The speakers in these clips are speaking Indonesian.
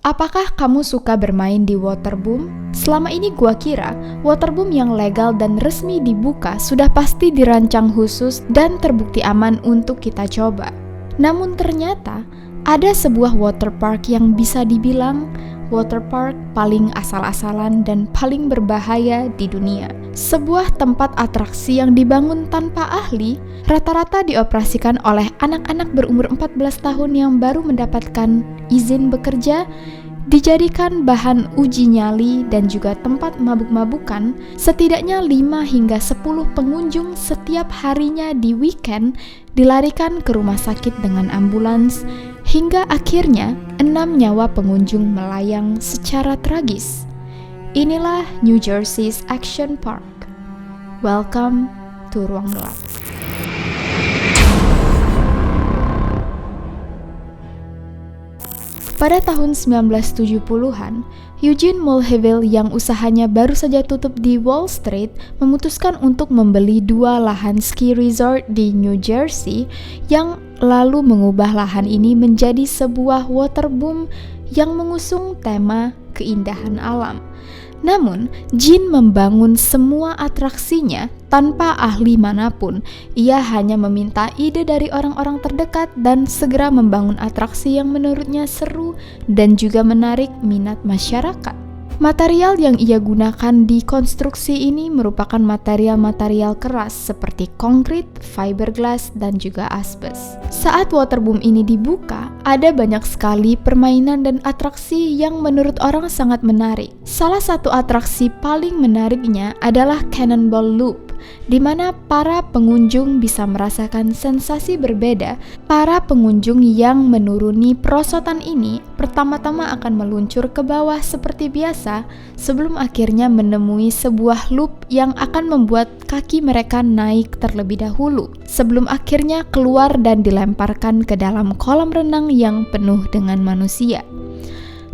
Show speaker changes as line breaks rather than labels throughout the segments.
Apakah kamu suka bermain di waterboom? Selama ini gua kira waterboom yang legal dan resmi dibuka sudah pasti dirancang khusus dan terbukti aman untuk kita coba. Namun ternyata ada sebuah waterpark yang bisa dibilang waterpark paling asal-asalan dan paling berbahaya di dunia. Sebuah tempat atraksi yang dibangun tanpa ahli, rata-rata dioperasikan oleh anak-anak berumur 14 tahun yang baru mendapatkan izin bekerja, dijadikan bahan uji nyali dan juga tempat mabuk-mabukan. Setidaknya 5 hingga 10 pengunjung setiap harinya di weekend dilarikan ke rumah sakit dengan ambulans, hingga akhirnya 6 nyawa pengunjung melayang secara tragis. Inilah New Jersey's Action Park. Welcome to Ruang Gelap. Pada tahun 1970-an, Eugene Mulheville yang usahanya baru saja tutup di Wall Street memutuskan untuk membeli 2 lahan ski resort di New Jersey yang lalu mengubah lahan ini menjadi sebuah waterboom yang mengusung tema keindahan alam. Namun, Gene membangun semua atraksinya tanpa ahli manapun. Ia hanya meminta ide dari orang-orang terdekat dan segera membangun atraksi yang menurutnya seru dan juga menarik minat masyarakat. Material yang ia gunakan di konstruksi ini merupakan material-material keras seperti konkrit, fiberglass, dan juga asbes. Saat waterboom ini dibuka, ada banyak sekali permainan dan atraksi yang menurut orang sangat menarik. Salah satu atraksi paling menariknya adalah Cannonball Loop, di mana para pengunjung bisa merasakan sensasi berbeda. Para pengunjung yang menuruni perosotan ini pertama-tama akan meluncur ke bawah seperti biasa sebelum akhirnya menemui sebuah loop yang akan membuat kaki mereka naik terlebih dahulu sebelum akhirnya keluar dan dilemparkan ke dalam kolam renang yang penuh dengan manusia.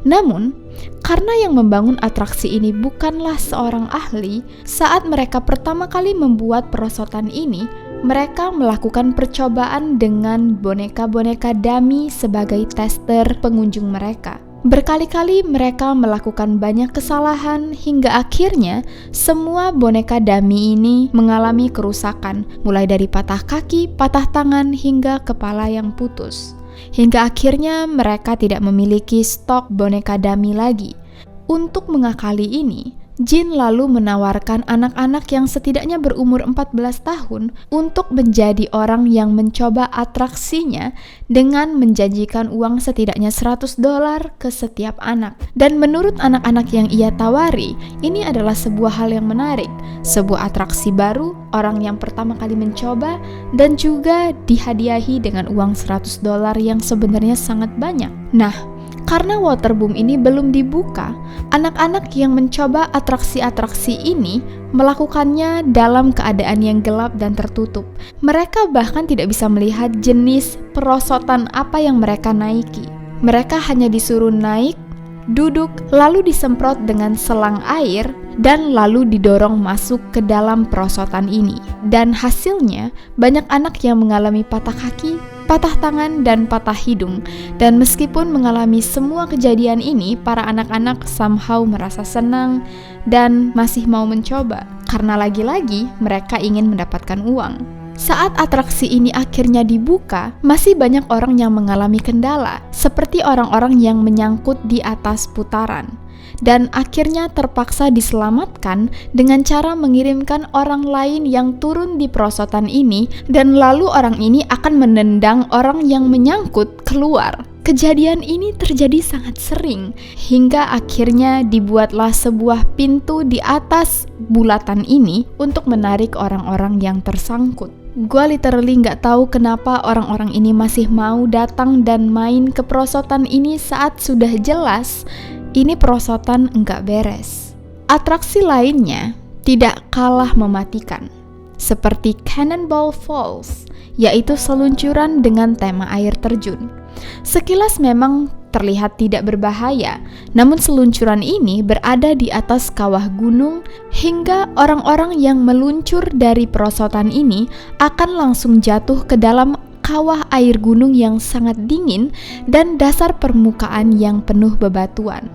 Namun, karena yang membangun atraksi ini bukanlah seorang ahli, saat mereka pertama kali membuat perosotan ini, mereka melakukan percobaan dengan boneka-boneka dummy sebagai tester pengunjung mereka. Berkali-kali mereka melakukan banyak kesalahan hingga akhirnya semua boneka dummy ini mengalami kerusakan, mulai dari patah kaki, patah tangan, hingga kepala yang putus. Hingga akhirnya mereka tidak memiliki stok boneka dummy lagi. Untuk mengakali ini, Gene lalu menawarkan anak-anak yang setidaknya berumur 14 tahun untuk menjadi orang yang mencoba atraksinya dengan menjanjikan uang setidaknya $100 ke setiap anak. Dan menurut anak-anak yang ia tawari, ini adalah sebuah hal yang menarik, sebuah atraksi baru, orang yang pertama kali mencoba, dan juga dihadiahi dengan uang $100 yang sebenarnya sangat banyak. Nah, karena waterboom ini belum dibuka, anak-anak yang mencoba atraksi-atraksi ini melakukannya dalam keadaan yang gelap dan tertutup. Mereka bahkan tidak bisa melihat jenis perosotan apa yang mereka naiki. Mereka hanya disuruh naik, duduk, lalu disemprot dengan selang air, dan lalu didorong masuk ke dalam perosotan ini. Dan hasilnya, banyak anak yang mengalami patah kaki, patah tangan, dan patah hidung. Dan meskipun mengalami semua kejadian ini, para anak-anak somehow merasa senang dan masih mau mencoba, karena lagi-lagi mereka ingin mendapatkan uang. Saat atraksi ini akhirnya dibuka, masih banyak orang yang mengalami kendala, seperti orang-orang yang menyangkut di atas putaran. Dan akhirnya terpaksa diselamatkan dengan cara mengirimkan orang lain yang turun di perosotan ini, dan lalu orang ini akan menendang orang yang menyangkut keluar. Kejadian ini terjadi sangat sering, hingga akhirnya dibuatlah sebuah pintu di atas bulatan ini untuk menarik orang-orang yang tersangkut. Gua literally nggak tahu kenapa orang-orang ini masih mau datang dan main ke perosotan ini saat sudah jelas ini perosotan nggak beres. Atraksi lainnya tidak kalah mematikan, seperti Cannonball Falls, yaitu seluncuran dengan tema air terjun. Sekilas memang terlihat tidak berbahaya, namun seluncuran ini berada di atas kawah gunung hingga orang-orang yang meluncur dari perosotan ini akan langsung jatuh ke dalam kawah air gunung yang sangat dingin dan dasar permukaan yang penuh bebatuan.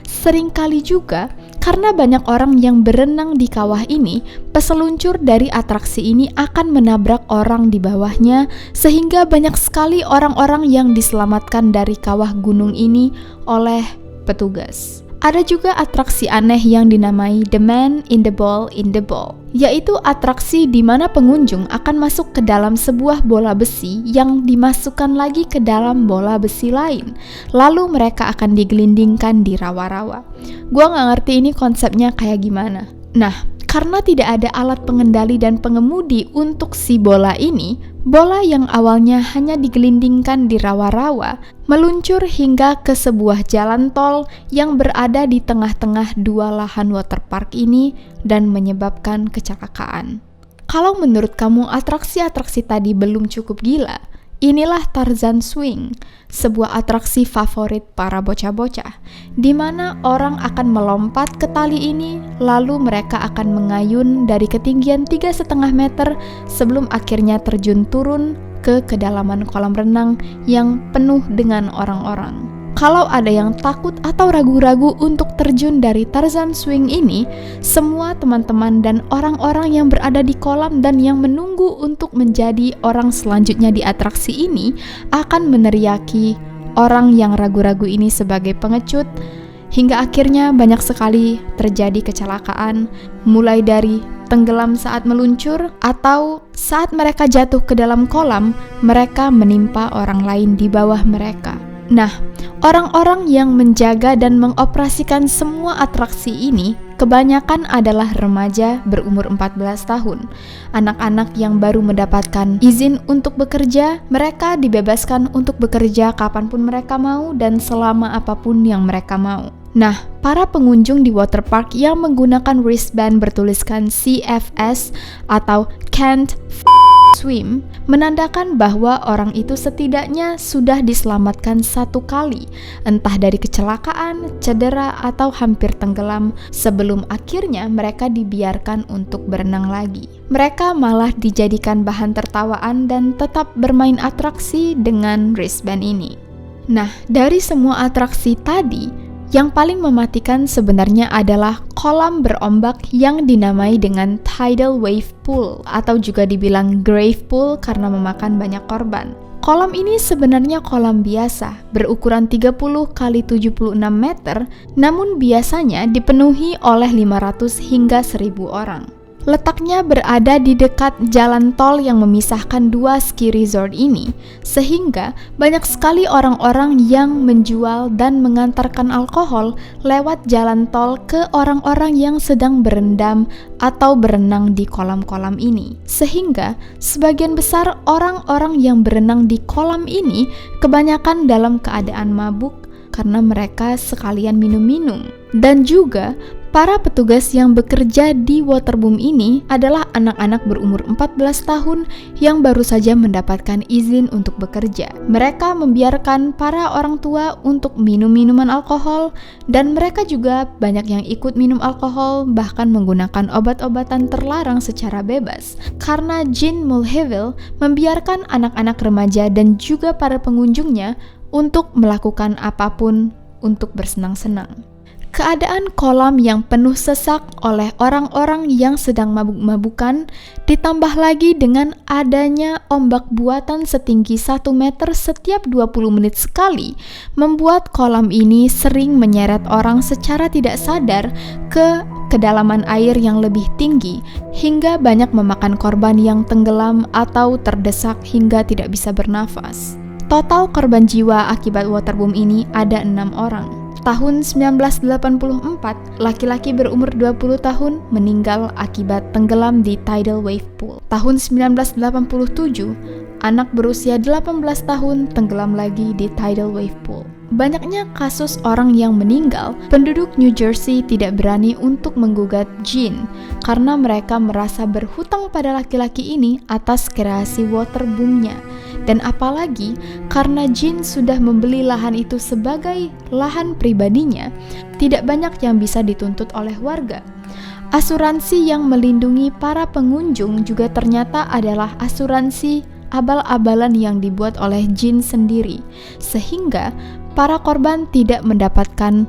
Seringkali juga, karena banyak orang yang berenang di kawah ini, peseluncur dari atraksi ini akan menabrak orang di bawahnya, sehingga banyak sekali orang-orang yang diselamatkan dari kawah gunung ini oleh petugas. Ada juga atraksi aneh yang dinamai The Man in the Ball in the Ball, yaitu atraksi di mana pengunjung akan masuk ke dalam sebuah bola besi yang dimasukkan lagi ke dalam bola besi lain, lalu mereka akan digelindingkan di rawa-rawa. Gua nggak ngerti ini konsepnya kayak gimana. Nah, karena tidak ada alat pengendali dan pengemudi untuk si bola ini, bola yang awalnya hanya digelindingkan di rawa-rawa meluncur hingga ke sebuah jalan tol yang berada di tengah-tengah dua lahan waterpark ini dan menyebabkan kecelakaan. Kalau menurut kamu atraksi-atraksi tadi belum cukup gila, inilah Tarzan Swing, sebuah atraksi favorit para bocah-bocah, di mana orang akan melompat ke tali ini, lalu mereka akan mengayun dari ketinggian 3,5 meter sebelum akhirnya terjun turun ke kedalaman kolam renang yang penuh dengan orang-orang. Kalau ada yang takut atau ragu-ragu untuk terjun dari Tarzan Swing ini, semua teman-teman dan orang-orang yang berada di kolam dan yang menunggu untuk menjadi orang selanjutnya di atraksi ini akan meneriaki orang yang ragu-ragu ini sebagai pengecut, hingga akhirnya banyak sekali terjadi kecelakaan, mulai dari tenggelam saat meluncur atau saat mereka jatuh ke dalam kolam, mereka menimpa orang lain di bawah mereka. Nah, orang-orang yang menjaga dan mengoperasikan semua atraksi ini kebanyakan adalah remaja berumur 14 tahun. Anak-anak yang baru mendapatkan izin untuk bekerja, mereka dibebaskan untuk bekerja kapanpun mereka mau dan selama apapun yang mereka mau. Nah, para pengunjung di waterpark yang menggunakan wristband bertuliskan CFS atau Can't Swim menandakan bahwa orang itu setidaknya sudah diselamatkan satu kali, entah dari kecelakaan, cedera, atau hampir tenggelam sebelum akhirnya mereka dibiarkan untuk berenang lagi. Mereka malah dijadikan bahan tertawaan dan tetap bermain atraksi dengan wristband ini. Nah, dari semua atraksi tadi, yang paling mematikan sebenarnya adalah kolam berombak yang dinamai dengan tidal wave pool atau juga dibilang grave pool karena memakan banyak korban. Kolam ini sebenarnya kolam biasa, berukuran 30 x 76 meter, namun biasanya dipenuhi oleh 500 hingga 1000 orang. Letaknya berada di dekat jalan tol yang memisahkan dua ski resort ini, sehingga banyak sekali orang-orang yang menjual dan mengantarkan alkohol lewat jalan tol ke orang-orang yang sedang berendam atau berenang di kolam-kolam ini. Sehingga sebagian besar orang-orang yang berenang di kolam ini kebanyakan dalam keadaan mabuk karena mereka sekalian minum-minum. Dan juga para petugas yang bekerja di waterboom ini adalah anak-anak berumur 14 tahun yang baru saja mendapatkan izin untuk bekerja. Mereka membiarkan para orang tua untuk minum minuman alkohol, dan mereka juga banyak yang ikut minum alkohol, bahkan menggunakan obat-obatan terlarang secara bebas. Karena Gene Mulheville membiarkan anak-anak remaja dan juga para pengunjungnya untuk melakukan apapun untuk bersenang-senang. Keadaan kolam yang penuh sesak oleh orang-orang yang sedang mabuk-mabukan, ditambah lagi dengan adanya ombak buatan setinggi 1 meter setiap 20 menit sekali, membuat kolam ini sering menyeret orang secara tidak sadar ke kedalaman air yang lebih tinggi, hingga banyak memakan korban yang tenggelam atau terdesak hingga tidak bisa bernafas. Total korban jiwa akibat waterboom ini ada 6 orang. Tahun 1984, laki-laki berumur 20 tahun meninggal akibat tenggelam di tidal wave pool. Tahun 1987, anak berusia 18 tahun tenggelam lagi di tidal wave pool. Banyaknya kasus orang yang meninggal, penduduk New Jersey tidak berani untuk menggugat Gene karena mereka merasa berhutang pada laki-laki ini atas kreasi waterboomnya. Dan apalagi karena Gene sudah membeli lahan itu sebagai lahan pribadinya, tidak banyak yang bisa dituntut oleh warga. Asuransi yang melindungi para pengunjung juga ternyata adalah asuransi abal-abalan yang dibuat oleh Jean sendiri, sehingga para korban tidak mendapatkan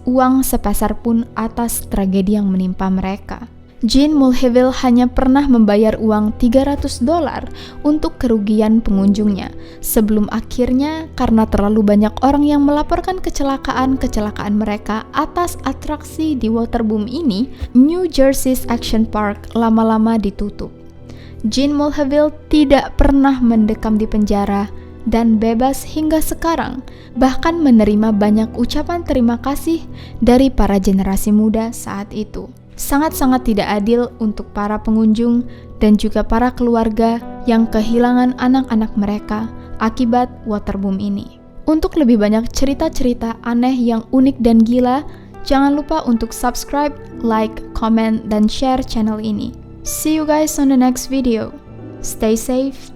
uang sepeser pun atas tragedi yang menimpa mereka. Jean Mulheville hanya pernah membayar uang $300 untuk kerugian pengunjungnya, sebelum akhirnya karena terlalu banyak orang yang melaporkan kecelakaan mereka atas atraksi di waterboom ini, New Jersey's Action Park lama-lama ditutup. Jean Mulheville tidak pernah mendekam di penjara dan bebas hingga sekarang, bahkan menerima banyak ucapan terima kasih dari para generasi muda saat itu. Sangat-sangat tidak adil untuk para pengunjung dan juga para keluarga yang kehilangan anak-anak mereka akibat waterboom ini. Untuk lebih banyak cerita-cerita aneh yang unik dan gila, jangan lupa untuk subscribe, like, comment, dan share channel ini. See you guys on the next video. Stay safe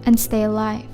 and stay alive.